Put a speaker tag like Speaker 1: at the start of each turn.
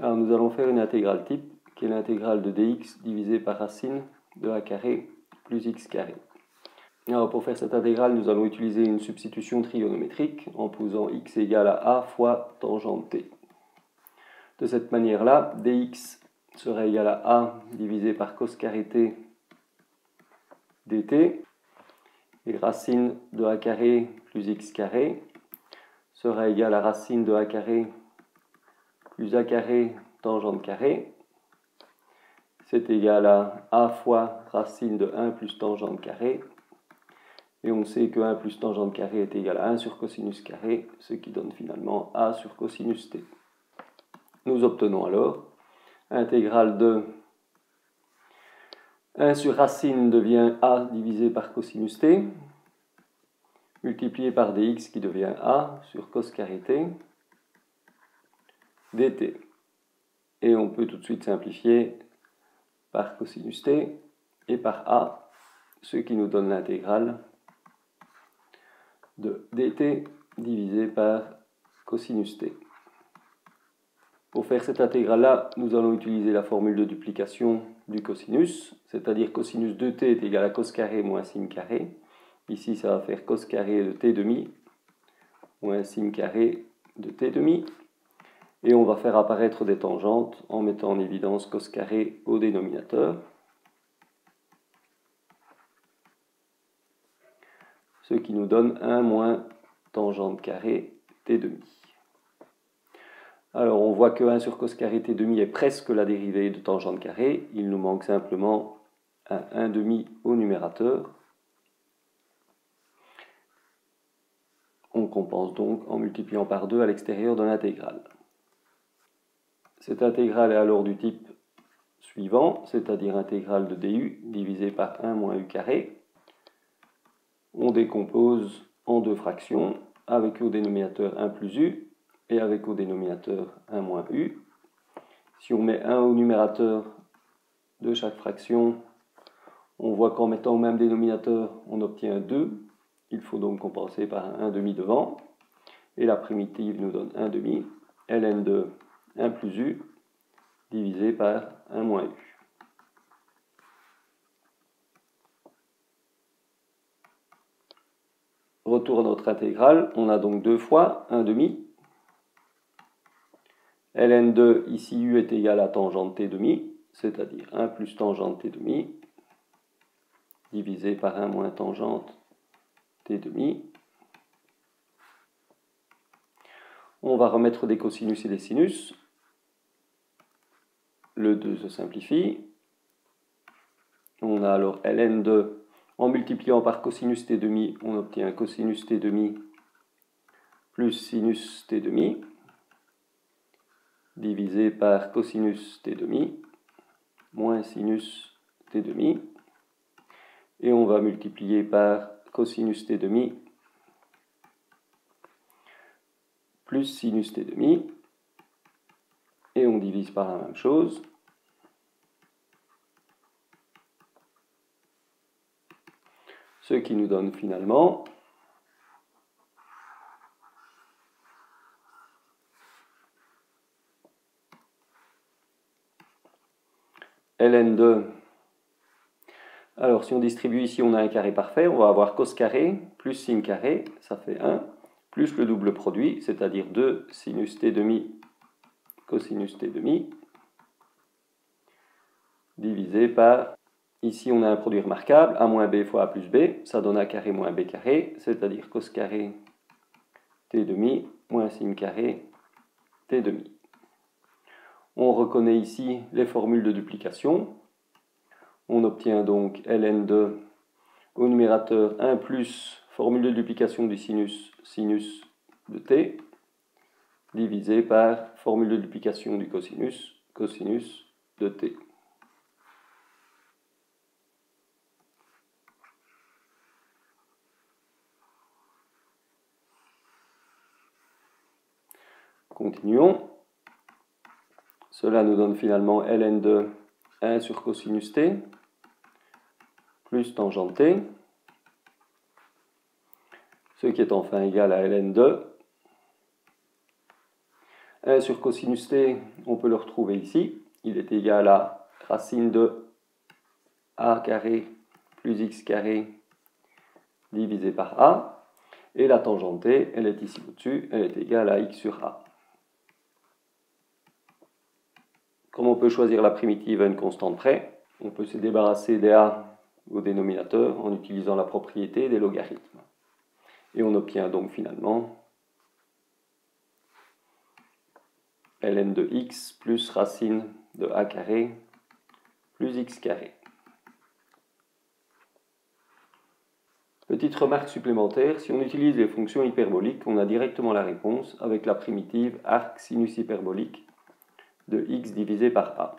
Speaker 1: Alors nous allons faire une intégrale type, qui est l'intégrale de dx divisé par racine de a carré plus x carré. Alors pour faire cette intégrale, nous allons utiliser une substitution trigonométrique en posant x égale à a fois tangente t. De cette manière-là, dx serait égal à a divisé par cos carré t dt, et racine de a carré plus x carré sera égal à racine de a carré plus a carré tangente carré. C'est égal à a fois racine de 1 plus tangente carré. Et on sait que 1 plus tangente carré est égal à 1 sur cosinus carré, ce qui donne finalement a sur cosinus t. Nous obtenons alors intégrale de 1 sur racine devient a divisé par cosinus t, multiplié par dx qui devient a sur cos carré t, dt. Et on peut tout de suite simplifier par cosinus t et par a, ce qui nous donne l'intégrale de dt divisé par cosinus t. Pour faire cette intégrale-là, nous allons utiliser la formule de duplication du cosinus, c'est-à-dire cosinus de t est égal à cos carré moins sin carré. Ici, ça va faire cos carré de t demi moins sin carré de t demi. Et on va faire apparaître des tangentes en mettant en évidence cos carré au dénominateur. Ce qui nous donne 1 moins tangente carré t demi. Alors on voit que 1 sur cos carré t demi est presque la dérivée de tangente carré. Il nous manque simplement un 1 demi au numérateur. On compense donc en multipliant par 2 à l'extérieur de l'intégrale. Cette intégrale est alors du type suivant, c'est-à-dire intégrale de du divisé par 1 moins u carré. On décompose en deux fractions, avec au dénominateur 1 plus u et avec au dénominateur 1 moins u. Si on met 1 au numérateur de chaque fraction, on voit qu'en mettant au même dénominateur, on obtient 2. Il faut donc compenser par un 1 demi devant. Et la primitive nous donne 1 demi, ln de 1 plus u, divisé par 1 moins u. Retour à notre intégrale, on a donc 2 fois 1 demi. ln de, ici u est égal à tangente t demi, c'est-à-dire 1 plus tangente t demi, divisé par 1 moins tangente t demi. On va remettre des cosinus et des sinus. Le 2 se simplifie. On a alors ln de, en multipliant par cosinus t demi, on obtient cosinus t demi plus sinus t demi, divisé par cosinus t demi, moins sinus t demi. Et on va multiplier par cosinus t demi plus sinus t demi. Et on divise par la même chose. Ce qui nous donne finalement ln de. Alors si on distribue ici, on a un carré parfait, on va avoir cos carré plus sin carré, ça fait 1, plus le double produit, c'est-à-dire 2 sinus t demi cosinus t demi, divisé par, ici on a un produit remarquable, a moins b fois a plus b, ça donne a carré moins b carré, c'est-à-dire cos carré t demi moins sin carré t demi. On reconnaît ici les formules de duplication. On obtient donc ln de au numérateur 1 plus formule de duplication du sinus, sinus de t, divisé par formule de duplication du cosinus, cosinus de t. Continuons. Cela nous donne finalement ln de 1 sur cosinus t plus tangente t, ce qui est enfin égal à ln de 1 sur cosinus t, on peut le retrouver ici. Il est égal à racine de a carré plus x carré divisé par a. Et la tangente t, elle est ici au-dessus, elle est égale à x sur a. Comme on peut choisir la primitive à une constante près, on peut se débarrasser des a au dénominateur en utilisant la propriété des logarithmes. Et on obtient donc finalement ln de x plus racine de a carré plus x carré. Petite remarque supplémentaire, si on utilise les fonctions hyperboliques, on a directement la réponse avec la primitive arc sinus hyperbolique de x divisé par a.